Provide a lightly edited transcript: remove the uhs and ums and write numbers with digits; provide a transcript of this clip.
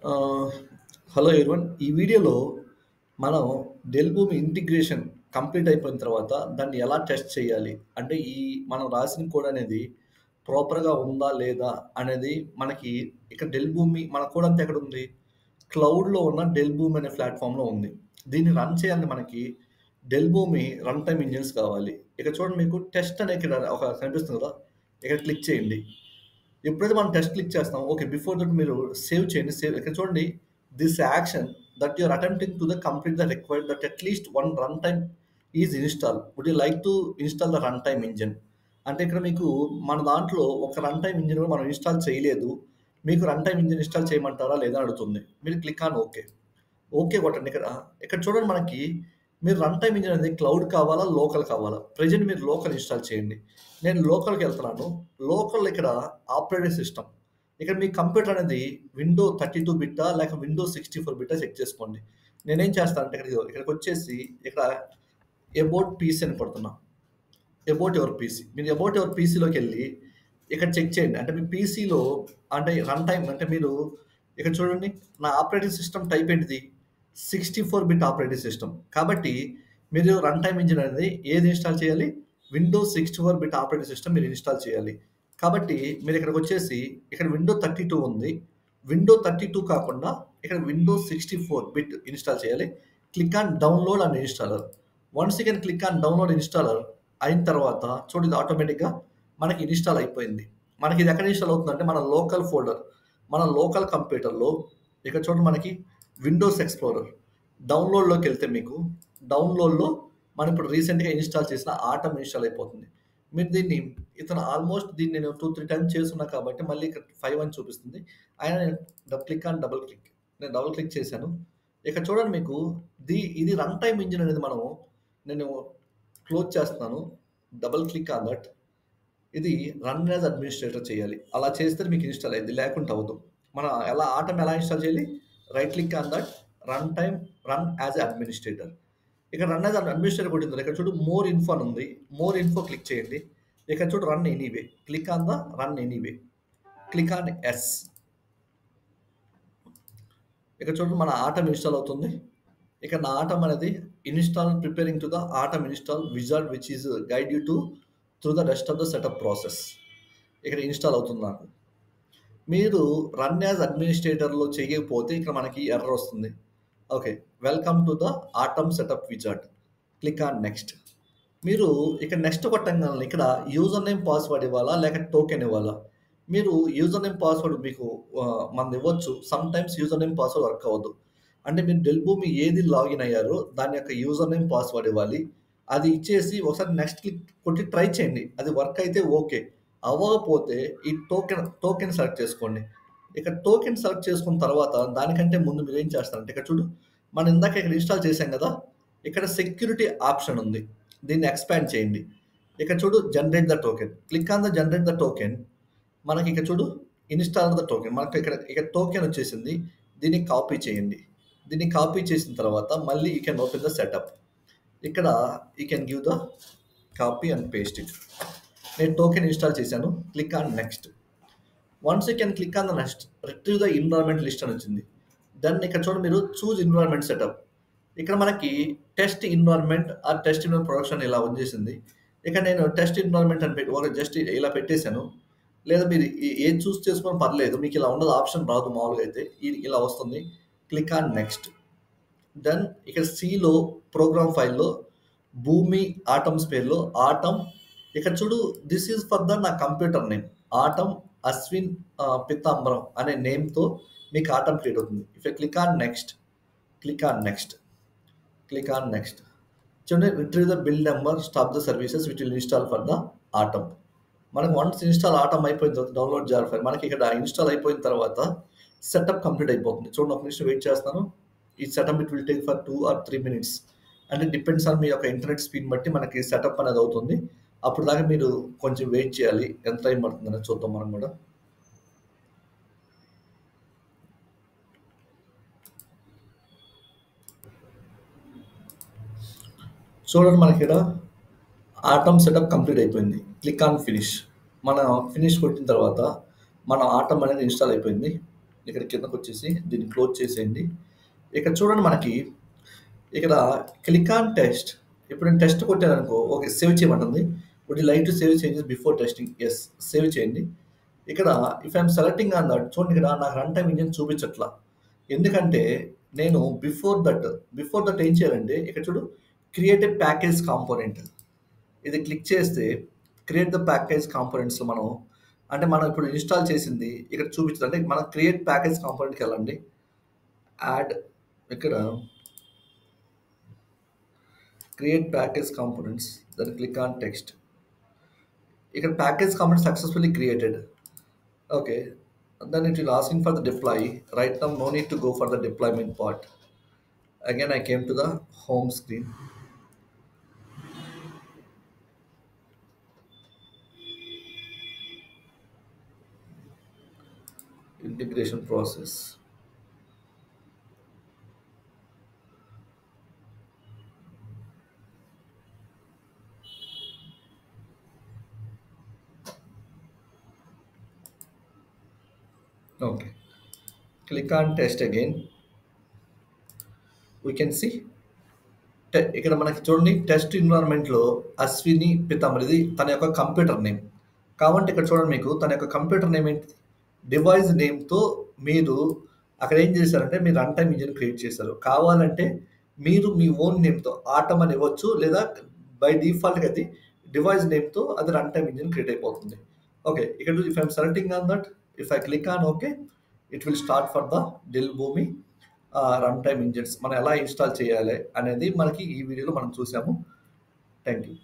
ఆహ్, hello everyone. ఈ వీడియోలో మనం డెల్ భూమి ఇంటిగ్రేషన్ కంప్లీట్ అయిపోయిన తర్వాత దాన్ని ఎలా టెస్ట్ చేయాలి? అంటే మనం రాసిన కోడ్ అనేది ప్రాపర్‌గా ఉందా? లేదా? అనేది మనకి ఇక్కడ డెల్ భూమి మన కోడ్ అంతా ఎక్కడుంది? క్లౌడ్‌లో ఉన్న డెల్ భూమి అనే ప్లాట్‌ఫార్మ్‌లో ఉంది. దీన్ని రన్ చేయాలంటే మనకి del Boomi run time engines కావాలి. ఇక్కడ చూడండి, మీకు టెస్ట్ అనే ఇక్కడ ఒక కనిపిస్తుంది కదా! ఇక్కడ క్లిక్ చేయండి. ఎప్పుడైతే మనం టెస్ట్ క్లిక్ చేస్తాం, ఓకే. బిఫోర్ దట్ మీరు సేవ్ చేయండి. ఇక్కడ చూడండి, this action that you are attempting to complete the required that at least one run time is install. Would you like to install the run time engine? అంటే ఇక్కడ మీకు మన దాంట్లో ఒక రన్ టైమ్ ఇంజిన్ కూడా మనం ఇన్‌స్టాల్ చేయలేదు. మీకు రన్ టైమ్ ఇంజిన్ ఇన్‌స్టాల్ చేయమంటారా లేదా అని అడుగుతుంది. మీరు క్లిక్ ఆన్ ఓకే. ఓకే కొట్టండి. ఇక్కడ చూడండి, మనకి మీరు రన్ టైమ్ ఇంజిన్ అనేది క్లౌడ్ కావాలా? లోకల్ కావాలా? ప్రెజెంట్ మీరు లోకల్ ఇన్‌స్టాల్ చేయండి. నేను లోకల్‌కెళ్తున్నాను. లోకల్ ఇక్కడ ఆపరేటింగ్ సిస్టమ్. ఇక్కడ మీ కంప్యూటర్ అనేది విండో 32 బిట్టా? లేక విండో 64 బిట్టా చెక్ చేసుకోండి. నేనేం చేస్తానంటే ఇక్కడికొచ్చేసి ఇక్కడ అబౌట్ పీసీ అని కొడుతున్నా. About your PC. మీరు అబౌట్ యువర్ పీసీలోకెళ్ళి ఇక్కడ చెక్ చేయండి. అంటే మీ పీసీలో అంటే రన్ టైమ్ అంటే మీరు ఇక్కడ చూడండి, నా ఆపరేటింగ్ సిస్టమ్ టైప్ ఏంటిది? 64 బిట్ ఆపరేటింగ్ సిస్టమ్. కాబట్టి మీరు రన్ టైమ్ ఇంజిన్ అనేది ఏది ఇన్‌స్టాల్ చేయాలి? విండోస్ 64 బిట్ ఆపరేటింగ్ సిస్టమ్ మీరు ఇన్‌స్టాల్ చేయాలి. కాబట్టి మీరిక్కడికొచ్చేసి ఇక్కడ విండో 32 ఉంది. విండో 32 కాకుండా ఇక్కడ విండోస్ 64 బిట్ ఇన్‌స్టాల్ చేయాలి. Click on download and installer. Once you can click on download installer అయిన తర్వాత చూడు, ఇది ఆటోమేటిక్‌గా మనకి ఇన్‌స్టాల్ అయిపోయింది. మనకిది ఎక్కడ ఇన్‌స్టాల్ అవుతుందంటే మన లోకల్ ఫోల్డర్. మన లోకల్ కంప్యూటర్‌లో ఇక్కడ చూడండి, మనకి విండోస్ ఎక్స్‌ప్లోరర్. డౌన్‌లోడ్‌లోకెళ్తే మీకు డౌన్‌లోడ్‌లో మనం ఇప్పుడు రీసెంట్‌గా ఇన్‌స్టాల్ చేసిన ఆటమ్ ఇన్‌స్టాల్ అయిపోతుంది. మీరు దీన్ని ఇతను ఆల్‌మోస్ట్ దీన్ని నేను 2, 3 టైమ్స్ చేసున్నా కాబట్టి మళ్ళీ ఇక్కడ 5 అని చూపిస్తుంది. అయినా నేను క్లిక్ ఆన్ డబుల్ క్లిక్. నేను డబుల్ క్లిక్ చేశాను. ఇక్కడ చూడండి, మీకు ఇది రన్ టైమ్ ఇంజిన్ అనేది నేను క్లోజ్ చేస్తున్నాను. Double click on that. ఇది రన్ యాస్ అడ్మినిస్ట్రేటర్ చేయాలి. అలా చేస్తే మీకు ఇన్‌స్టాల్ అయ్యిద్ది. లేకుంటే అవ్వదు. మనం ఎలా ఇన్‌స్టాల్ చేయాలి? Right click on that. Run as a administrator. ఇక్కడ రన్ యాస్ అడ్మినిస్ట్రేటర్ కొట్టిన తర్వాత ఇక్కడ చూడు, మోర్ ఇన్ఫో అని ఉంది. మోర్ ఇన్ఫో క్లిక్ చేయండి. ఇక్కడ చూడు, run anyway. Click on the run anyway. Click on yes. ఇక్కడ చూడండి, మన ఆటమ్ ఇన్‌స్టాల్ అవుతుంది. ఇక్కడ నా ఆటమ్ అనేది preparing to the atom install wizard which is guide you through the rest of the setup process. ఇక్కడ ఇన్‌స్టాల్ అవుతుంది నాకు. మీరు రన్ యాస్ అడ్మినిస్ట్రేటర్‌లో చేయకపోతే ఇక్కడ మనకి ఎర్రర్ వస్తుంది. Okay. Welcome to the atom setup wizard. Click on next. మీరు ఇక్కడ నెక్స్ట్ కొట్టంగానే ఇక్కడ యూజర్ నేమ్, పాస్వర్డ్ ఇవ్వాలా? లేక టోకెన్ ఇవ్వాలా? మీరు యూజర్ నేమ్, పాస్వర్డ్ మీకు మనదివ్వచ్చు. Sometimes user name, password work అవ్వదు. అంటే మీరు డెల్ భూమి ఏది లాగిన్ అయ్యారో దాని యొక్క యూజర్ నేమ్, పాస్వర్డ్ ఇవ్వాలి. అది ఇచ్చేసి ఒకసారి నెక్స్ట్ క్లిక్ కొట్టి ట్రై చేయండి. అది వర్క్ అయితే ఓకే. అవ్వకపోతే ఈ టోకెన్ సెలెక్ట్ చేసుకోండి. ఇక్కడ టోకెన్ సెలెక్ట్ చేసుకున్న తర్వాత దానికంటే ముందు మీరేం చేస్తారంటే ఇక్కడ చూడు, మనం ఇందాక ఇక్కడ ఇన్‌స్టాల్ చేశాం గదా! ఇక్కడ సెక్యూరిటీ ఆప్షన్ ఉంది. దీన్ని ఎక్స్‌పాండ్ చేయండి. ఇక్కడ చూడు, generate the token. Click on the generate the token. మనకి ఇక్కడ చూడు, ఇన్‌స్టాల్ ద టోకెన్. మనకి ఇక్కడ టోకెన్ వచ్చేసింది. దీన్ని కాపీ చేయండి. దీన్ని కాపీ చేసిన తర్వాత మళ్ళీ you can open the setup. ఇక్కడ you can give the copy and paste it. నేను టోకెన్ ఇన్‌స్టాల్ చేశాను. Click on next. Once you can click on the next, retrieve the environment list అని వచ్చింది. దెన్ ఇక్కడ చూడండి, మీరు చూజ్ ఎన్విరాన్మెంట్ సెటప్. ఇక్కడ మనకి test environment or test environment production ఇలా వచ్చేసింది. ఇక్కడ నేను టెస్ట్ ఎన్విరాన్మెంట్ అని ఒక జస్ట్ ఇలా పెట్టేసాను. లేదా మీరు ఏది చూస్ చేసుకొని పర్లేదు. మీకు ఇలా ఉండదు, ఆప్షన్ రాదు మామూలుగా అయితే. ఇలా వస్తుంది. Click on next. దెన్ ఇక్కడ సిలో ప్రోగ్రామ్ ఫైల్‌లో భూమి ఆటమ్స్ పేరులో ఆటమ్, ఇక్కడ చూడు, దిస్ ఈజ్ ఫర్ ద నా computer name. Atom Ashwin Pitambaram అనే నేమ్‌తో మీకు ఆటమ్ క్రియేట్ అవుతుంది. If you click on next, click on next, click on next. చూడండి, retrieve the build number, stop the services which will install for the atom. మనకు once install atom అయిపోయిన తర్వాత download jar file మనకి ఇక్కడ install అయిపోయిన తర్వాత setup complete అయిపోతుంది. చూడండి, ఒక నిమిషం వెయిట్ చేస్తాను. ఈ setup it will take for 2 or 3 minutes. అంటే డిపెండ్స్ ఆన్ మీ యొక్క ఇంటర్నెట్ స్పీడ్ బట్టి మనకి సెటప్ అనేది అవుతుంది. అప్పుడు దాకా మీరు కొంచెం వెయిట్ చేయాలి. ఎంత టైం పడుతుందనేది చూద్దాం మనం కూడా. చూడండి, మనకి ఇక్కడ ఆటమ్ సెటప్ కంప్లీట్ అయిపోయింది. Click on finish. మనం ఫినిష్ కొట్టిన తర్వాత మన ఆటమ్ అనేది ఇన్‌స్టాల్ అయిపోయింది. ఇక్కడ కిందకొచ్చేసి దీన్ని క్లోజ్ చేసేయండి. ఇక్కడ చూడండి మనకి ఇక్కడ క్లిక్ ఆన్ టెస్ట్. ఇప్పుడు నేను టెస్ట్ కొట్టాననుకో, ఓకే సేవ్ చేయమంటుంది. Would you like to save changes before testing? Yes. Save చేయండి. ఇక్కడ if I'm selecting on that చూడండి, ఇక్కడ నాకు రన్ టైమ్ ఇంజిన్ చూపించట్లా. ఎందుకంటే నేను బిఫోర్ దట్ ఏం చేయాలంటే ఇక్కడ చూడు, క్రియేట్ ఏ ప్యాకేజ్ కాంపోనెంట్. ఇది క్లిక్ చేస్తే క్రియేట్ ద ప్యాకేజ్ కాంపోనెంట్స్లో మనం ఇప్పుడు ఇన్స్టాల్ చేసింది ఇక్కడ చూపించదు. అంటే మనం క్రియేట్ ప్యాకేజ్ కాంపోనెంట్కి వెళ్ళండి. యాడ్ ఇక్కడ create package components, then click on text. ఇక్కడ package component successfully created. Okay, then it will asking for the deploy. Right now no need to go for the deployment part. Again I came to the home screen. Integration process. Okay, click on test again. We can see ఇక్కడ మనకి చూడండి test ఎన్విరాన్మెంట్లో Ashwini పితాంబర్ ఇది తన యొక్క computer name. కాబట్టి ఇక్కడ చూడండి మీకు తన యొక్క కంప్యూటర్ నేమ్ ఏంటి, డివైస్ నేమ్తో మీరు అక్కడ ఏం చేశారంటే మీరు రన్ టైమ్ ఇంజిన్ క్రియేట్ చేశారు. కావాలంటే మీరు మీ ఓన్ నేమ్తో ఆటమ్ అని ఇవ్వచ్చు, లేదా బై డిఫాల్ట్గా అది డివైస్ నేమ్తో అది రన్ టైమ్ ఇంజిన్ క్రియేట్ అయిపోతుంది. ఓకే, ఇక్కడ if I'm selecting on that, if I click on okay, it will start for the Dell Boomi run time engines మనం ఎలా ఇన్స్టాల్ చేయాలి అనేది మనకి ఈ వీడియోలో మనం చూసాము. Thank you.